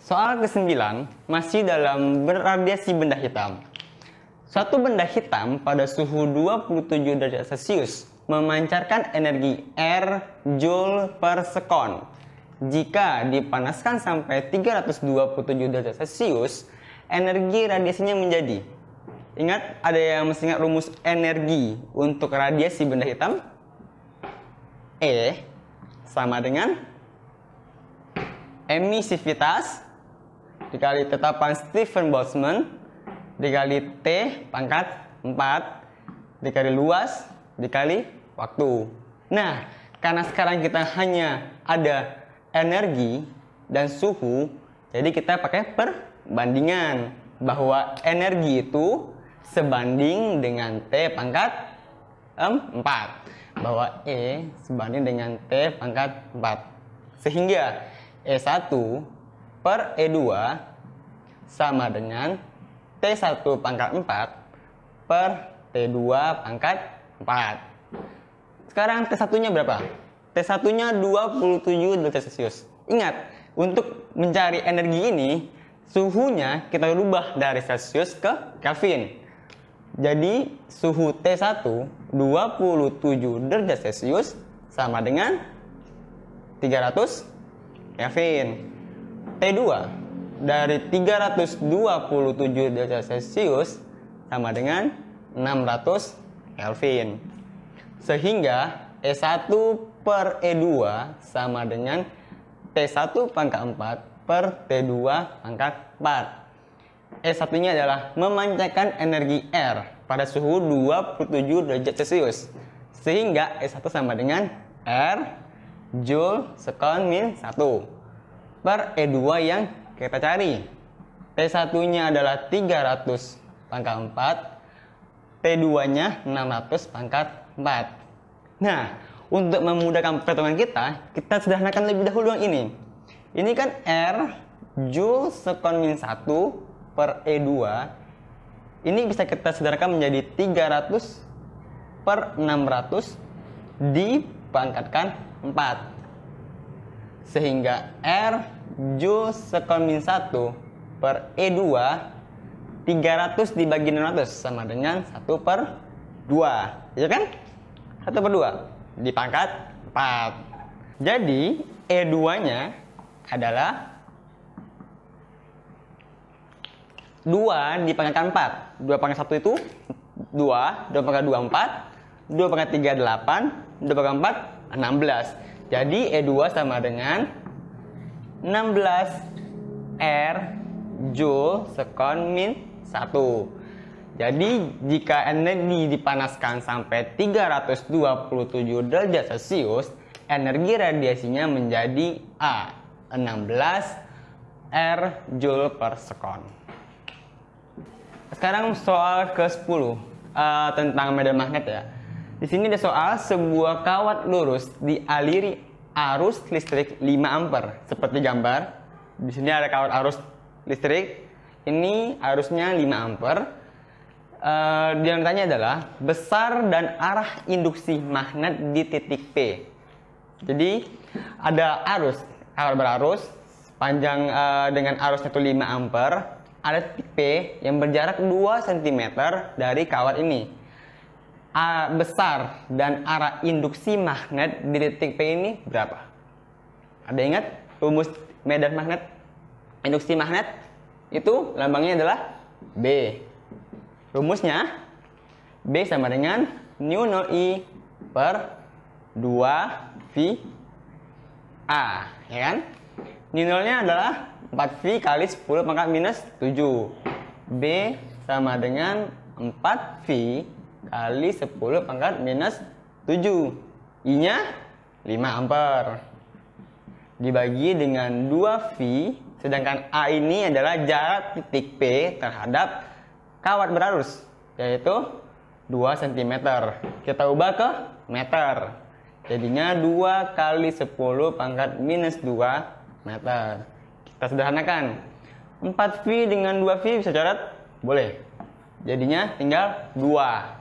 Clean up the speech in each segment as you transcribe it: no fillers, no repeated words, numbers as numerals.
Soal ke-9 masih dalam berradiasi benda hitam. Suatu benda hitam pada suhu 27 derajat Celcius memancarkan energi R Joule per sekon. Jika dipanaskan sampai 327 derajat Celcius, energi radiasinya menjadi. Ingat, ada yang masih ingat rumus energi untuk radiasi benda hitam? E sama dengan emisivitas dikali tetapan Stephen Boltzmann dikali T pangkat 4 dikali luas dikali waktu. Nah, karena sekarang kita hanya ada energi dan suhu, jadi kita pakai perbandingan bahwa energi itu sebanding dengan T pangkat 4, bahwa E sebanding dengan T pangkat 4, sehingga E1 per E2 sama dengan T1 pangkat 4 per T2 pangkat 4. Sekarang T1-nya berapa? T1-nya 27 derajat Celcius. Ingat, untuk mencari energi ini, suhunya kita rubah dari Celcius ke Kelvin. Jadi, suhu T1 27 derajat Celcius sama dengan 300 Kelvin. T2 dari 327 derajat Celcius sama dengan 600 Kelvin. Sehingga E1 per E2 sama dengan T1 pangkat 4 per T2 pangkat 4. E1-nya adalah memancarkan energi R pada suhu 27 derajat Celcius. Sehingga E1 sama dengan R Joule sekon min 1 per E2 yang kita cari. T1-nya adalah 300 pangkat 4, T2-nya 600 pangkat 4. Nah, untuk memudahkan perhitungan kita sederhanakan lebih dahulu yang ini. Ini kan R Joule sekon min 1 per E2. Ini bisa kita sederhanakan menjadi 300 per 600 dipangkatkan 4. Sehingga R Joule sekon min 1 per E2 300 dibagi 600 sama dengan 1 per 2, ya kan? 1 per 2 dipangkat 4. Jadi E2 nya adalah 2 dipangkatkan 4. 2 pangkat 1 itu 2, 2 pangkat 2 4, 2 pangkat 3 8, 2 pangkat 4 16. Jadi E2 sama dengan 16 R Joule sekon min 1. Jadi jika energi dipanaskan sampai 327 derajat Celcius, energi radiasinya menjadi A 16 R Joule per sekon. Sekarang soal ke-10 tentang medan magnet ya. Di sini ada soal sebuah kawat lurus dialiri arus listrik 5 ampere seperti gambar. Di sini ada kawat arus listrik. Ini arusnya 5 ampere. Yang ditanya adalah besar dan arah induksi magnet di titik P. Jadi ada arus, kawat berarus panjang dengan arusnya itu 5 ampere. Ada titik P yang berjarak 2 cm dari kawat ini. Besar dan arah induksi magnet di titik P ini berapa? Ada ingat rumus medan magnet? Induksi magnet itu lambangnya adalah B. Rumusnya B sama dengan nu 0I per 2V A, ya kan? Nu 0-nya adalah 4V kali 10 pangkat minus 7. B sama dengan 4V kali 10 pangkat minus 7. I-nya 5 ampere. Dibagi dengan 2V, sedangkan A ini adalah jarak titik P terhadap kawat berarus, yaitu 2 cm. Kita ubah ke meter. Jadinya 2 kali 10 pangkat minus 2 meter. Kita sederhanakan. 4V dengan 2V bisa coret? Boleh. Jadinya tinggal 2.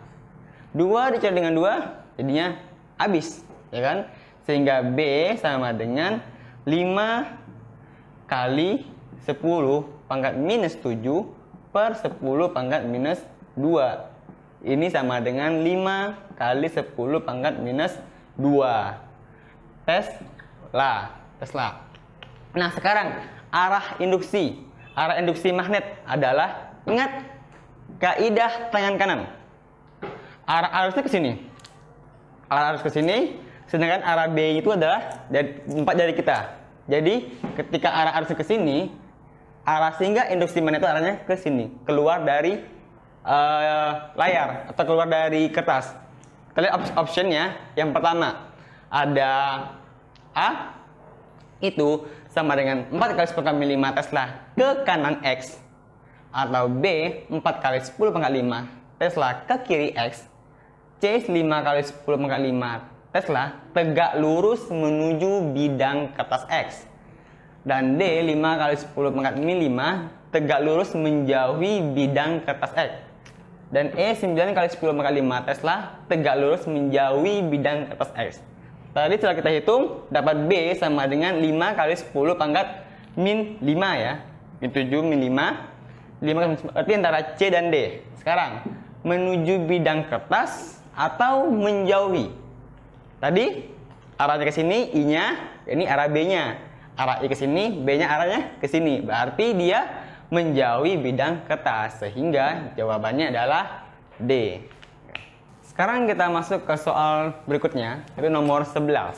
2 dicari dengan 2, jadinya habis, ya kan? Sehingga B sama dengan 5 kali 10 pangkat minus 7 per 10 pangkat minus 2. Ini sama dengan 5 kali 10 pangkat minus 2. Tesla. Nah, sekarang arah induksi magnet adalah, ingat kaidah tangan kanan. Arah arusnya ke sini. Arah arus ke sini, sedangkan arah B itu adalah 4 dari kita. Jadi, ketika arah arusnya ke sini, sehingga induksi magnet itu arahnya ke sini, keluar dari layar atau keluar dari kertas. Kita lihat optionnya. Yang pertama ada A, itu sama dengan 4 kali 10 kali 5 Tesla ke kanan X, atau B 4 kali 10 pangkat 5 Tesla ke kiri X, C 5 kali 10 pangkat 5 Tesla tegak lurus menuju bidang kertas X, dan D 5 kali 10 pangkat 5 tegak lurus menjauhi bidang kertas X, dan E 9 kali 10 pangkat 5 Tesla tegak lurus menjauhi bidang kertas X. Tadi setelah kita hitung, dapat B sama dengan 5 kali 10 pangkat min 5 ya. Min 7, min 5. 5 berarti antara C dan D. Sekarang, menuju bidang kertas atau menjauhi. Tadi, arahnya ke sini, I-nya, ini arah B-nya. Arah I ke sini, B-nya arahnya ke sini. Berarti dia menjauhi bidang kertas. Sehingga jawabannya adalah D. Sekarang kita masuk ke soal berikutnya, itu nomor 11.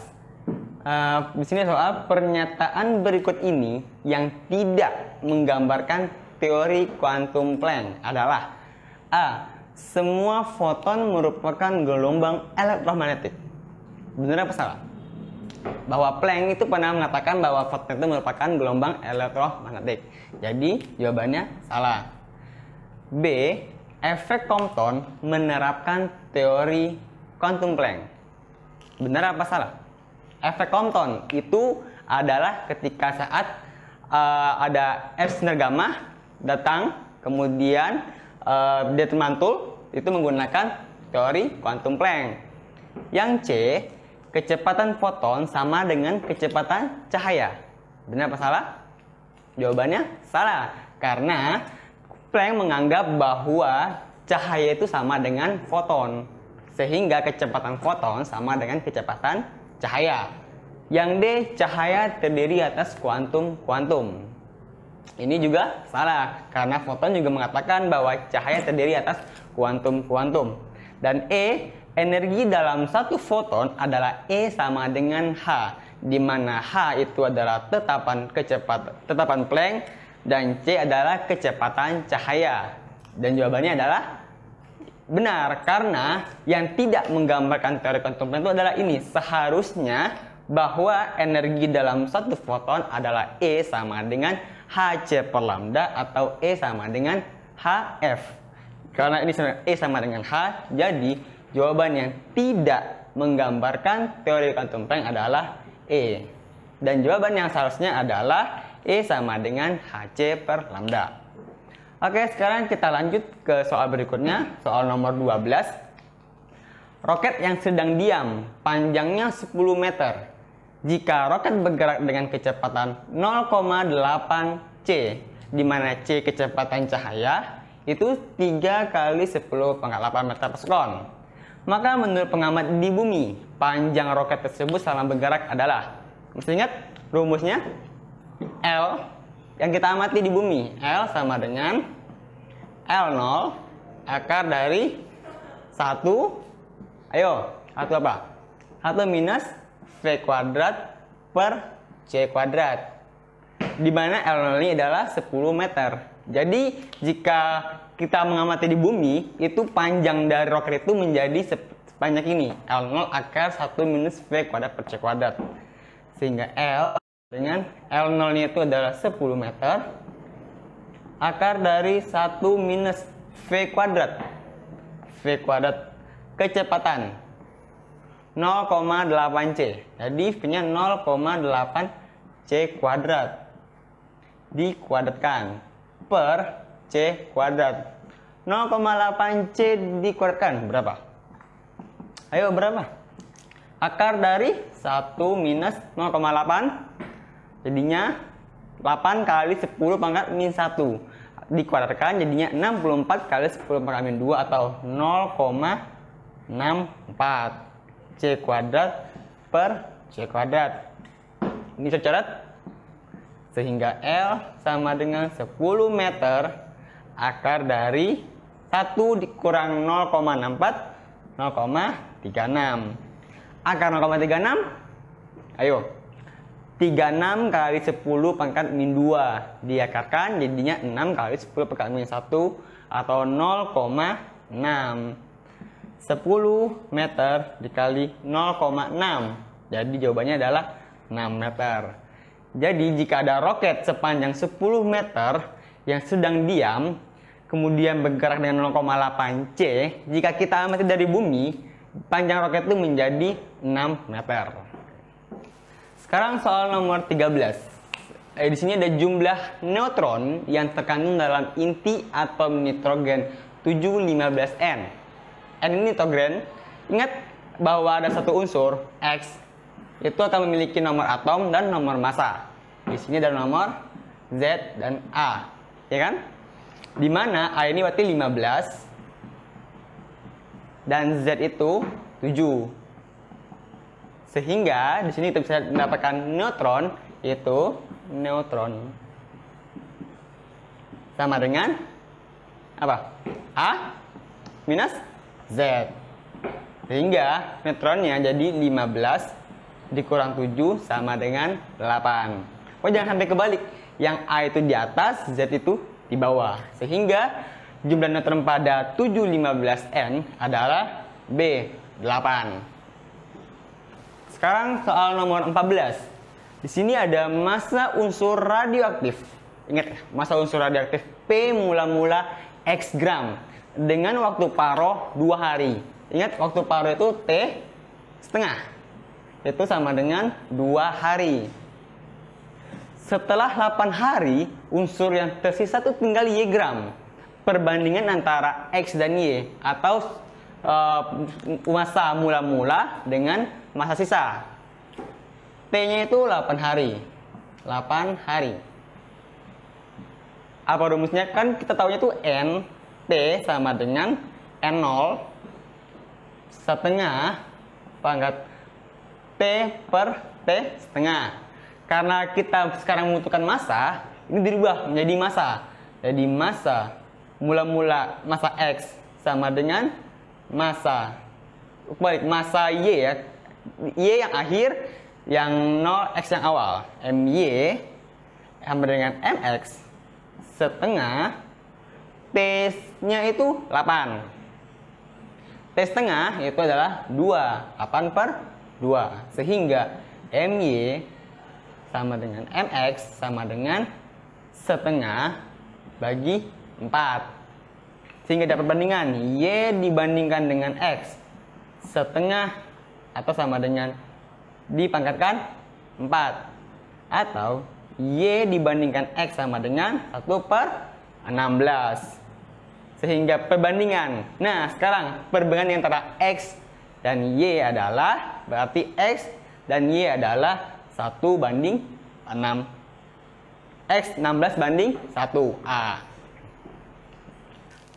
Di sini soal pernyataan berikut ini yang tidak menggambarkan teori kuantum Planck adalah A. Semua foton merupakan gelombang elektromagnetik. Benar apa salah? Bahwa Planck itu pernah mengatakan bahwa foton itu merupakan gelombang elektromagnetik. Jadi jawabannya salah. B. Efek Compton menerapkan teori kuantum Planck. Benar apa salah? Efek Compton itu adalah ketika saat ada F sinar gamma datang, kemudian dia termantul, itu menggunakan teori kuantum Planck. Yang C, kecepatan foton sama dengan kecepatan cahaya. Benar apa salah? Jawabannya salah, karena Planck menganggap bahwa cahaya itu sama dengan foton, sehingga kecepatan foton sama dengan kecepatan cahaya. Yang D, cahaya terdiri atas kuantum. Ini juga salah, karena foton juga mengatakan bahwa cahaya terdiri atas kuantum. Dan E, energi dalam satu foton adalah E sama dengan H, di mana H itu adalah tetapan Planck, dan C adalah kecepatan cahaya. Dan jawabannya adalah benar, karena yang tidak menggambarkan teori kuantum Planck itu adalah ini. Seharusnya bahwa energi dalam satu foton adalah E sama dengan Hc per lambda atau E sama dengan Hf. Karena ini E sama dengan H, jadi jawaban yang tidak menggambarkan teori kuantum Planck adalah E. Dan jawaban yang seharusnya adalah E sama dengan Hc per lambda. Oke, sekarang kita lanjut ke soal berikutnya, soal nomor 12. Roket yang sedang diam, panjangnya 10 meter. Jika roket bergerak dengan kecepatan 0,8 C, di mana C kecepatan cahaya, itu 3 kali 10 pangkat 8 meter per sekon. Maka menurut pengamat di bumi, panjang roket tersebut selama bergerak adalah, mesti ingat rumusnya, L yang kita amati di bumi, L sama dengan L0 akar dari 1, ayo, 1 apa? 1 minus V kuadrat per C kuadrat. Di mana L0 ini adalah 10 meter. Jadi, jika kita mengamati di bumi, itu panjang dari roket itu menjadi sebanyak ini, L0 akar 1 minus V kuadrat per C kuadrat. Sehingga L dengan L0 itu adalah 10 meter akar dari 1 minus V kuadrat kecepatan 0,8 C. Jadi V-nya 0,8 C kuadrat dikuadratkan per C kuadrat. 0,8 C dikuadratkan berapa? Ayo, berapa? Akar dari 1 minus 0,8 jadinya 8 kali 10 pangkat min 1. Dikuadratkan jadinya 64 kali 10 pangkat min 2 atau 0,64 C kuadrat per C kuadrat. Ini saya catat. Sehingga L sama dengan 10 meter akar dari 1 dikurang 0,64, 0,36. Akar 0,36, ayo. 36 kali 10 pangkat min 2 diakarkan jadinya 6 kali 10 pangkat min 1 atau 0,6. 10 meter dikali 0,6. Jadi jawabannya adalah 6 meter. Jadi jika ada roket sepanjang 10 meter yang sedang diam kemudian bergerak dengan 0,8 C, jika kita amati dari bumi, panjang roket itu menjadi 6 meter. Sekarang soal nomor 13. Di sini ada jumlah neutron yang terkandung dalam inti atom nitrogen 715N. N ini nitrogen. Ingat bahwa ada satu unsur X itu akan memiliki nomor atom dan nomor massa. Di sini ada nomor Z dan A, ya kan? Di mana A ini berarti 15 dan Z itu 7. Sehingga di sini kita bisa mendapatkan neutron, yaitu neutron sama dengan apa? A minus Z. Sehingga neutronnya jadi 15 dikurang 7 sama dengan 8. Oh, jangan sampai kebalik. Yang A itu di atas, Z itu di bawah. Sehingga jumlah neutron pada 715N adalah B, 8. Sekarang soal nomor 14. Di sini ada massa unsur radioaktif. Ingat, massa unsur radioaktif P mula-mula X gram dengan waktu paro 2 hari. Ingat, waktu paro itu T setengah. Itu sama dengan 2 hari. Setelah 8 hari, unsur yang tersisa itu tinggal Y gram. Perbandingan antara X dan Y atau massa mula-mula dengan massa sisa. T-nya itu 8 hari. 8 hari. Apa rumusnya? Kan kita tahunya itu N, T sama dengan N0 setengah pangkat T per T setengah. Karena kita sekarang membutuhkan massa, ini dirubah menjadi massa. Jadi massa mula-mula massa X sama dengan massa Y ya. Y yang akhir, yang 0 X yang awal. MY sama dengan MX setengah T-nya itu 8. T setengah itu adalah 2. 8 per 2. Sehingga MY sama dengan MX sama dengan setengah bagi 4. Sehingga dapat perbandingan Y dibandingkan dengan X setengah atau sama dengan dipangkatkan 4. Atau Y dibandingkan X sama dengan 1 per 16. Sehingga perbandingan. Nah, sekarang perbandingan antara X dan Y adalah berarti X dan Y adalah 1 banding 6. X 16 banding 1A.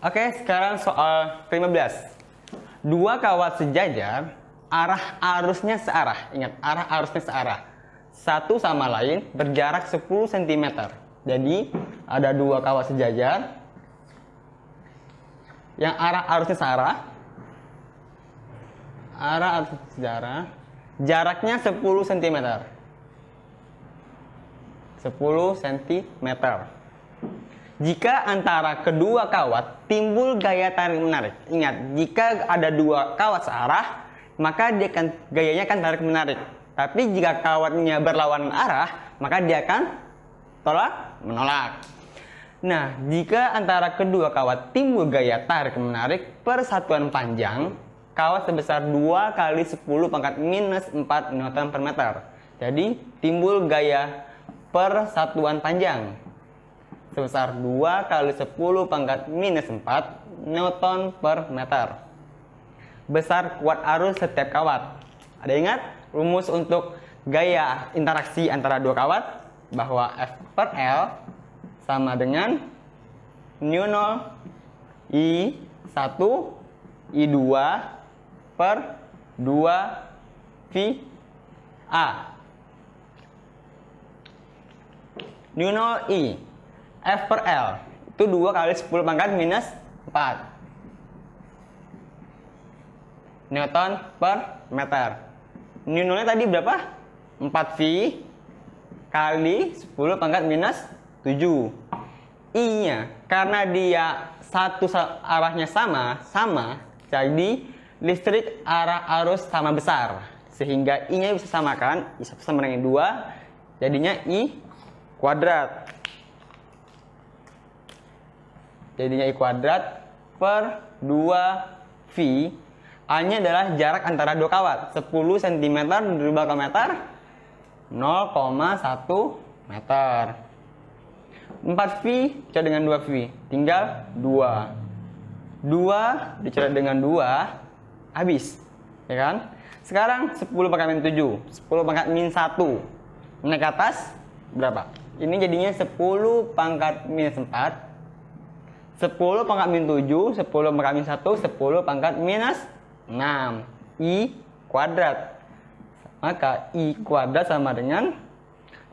Oke, sekarang soal ke-15. Dua kawat sejajar, arah arusnya searah. Ingat, arah arusnya searah. Satu sama lain berjarak 10 cm. Jadi, ada dua kawat sejajar yang arah arusnya searah. Arah arus sejarah, jaraknya 10 cm. 10 cm. Jika antara kedua kawat timbul gaya tarik menarik. Ingat, jika ada dua kawat searah, maka gayanya akan tarik menarik. Tapi jika kawatnya berlawanan arah, maka dia akan tolak menolak. Nah, jika antara kedua kawat timbul gaya tarik menarik per satuan panjang, kawat sebesar 2 kali 10 pangkat minus 4 Newton per meter. Jadi timbul gaya per satuan panjang sebesar 2 kali 10 pangkat minus 4 Newton per meter. Besar kuat arus setiap kawat. Ada ingat rumus untuk gaya interaksi antara dua kawat? bahwa F per L sama dengan nu 0 I1 I2 per 2 V A. Nu 0 I F per L itu 2 kali 10 pangkat minus 4 Newton per meter. Nu 0 nya tadi berapa? 4V kali 10 pangkat minus 7. I nya karena dia satu arahnya sama, jadi listrik arah arus sama besar, sehingga I nya bisa samakan, I sama dengan 2, jadinya I kuadrat. Jadinya I kuadrat per 2V. A nya adalah jarak antara dua kawat, 10 cm diubah ke meter, 0,1 meter. 4V dicoret dengan 2V, tinggal 2. 2 dicoret dengan 2, habis. Ya kan? Sekarang 10 pangkat min 7, 10 pangkat min 1. Naik ke atas, berapa? Ini jadinya 10 pangkat minus 4, 10 pangkat min 7, 10 pangkat min 1, 10 pangkat minus 6. I kuadrat. Maka I kuadrat sama dengan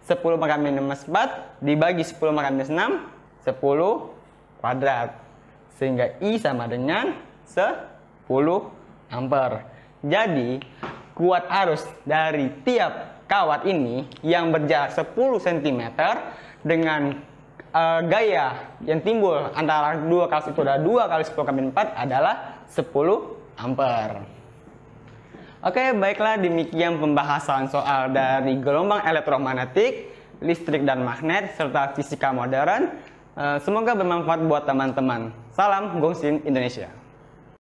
10 pangkat minus 4 dibagi 10 pangkat minus 6, 10 kuadrat. Sehingga I sama dengan 10 ampere. Jadi, kuat arus dari tiap kawat ini yang berjarak 10 cm dengan gaya yang timbul antara dua kawat itu adalah 2 kali 10 pangkat minus 4 adalah 10 ampere. Oke, baiklah demikian pembahasan soal dari gelombang elektromagnetik, listrik dan magnet, serta fisika modern. Semoga bermanfaat buat teman-teman. Salam Gongsin Indonesia.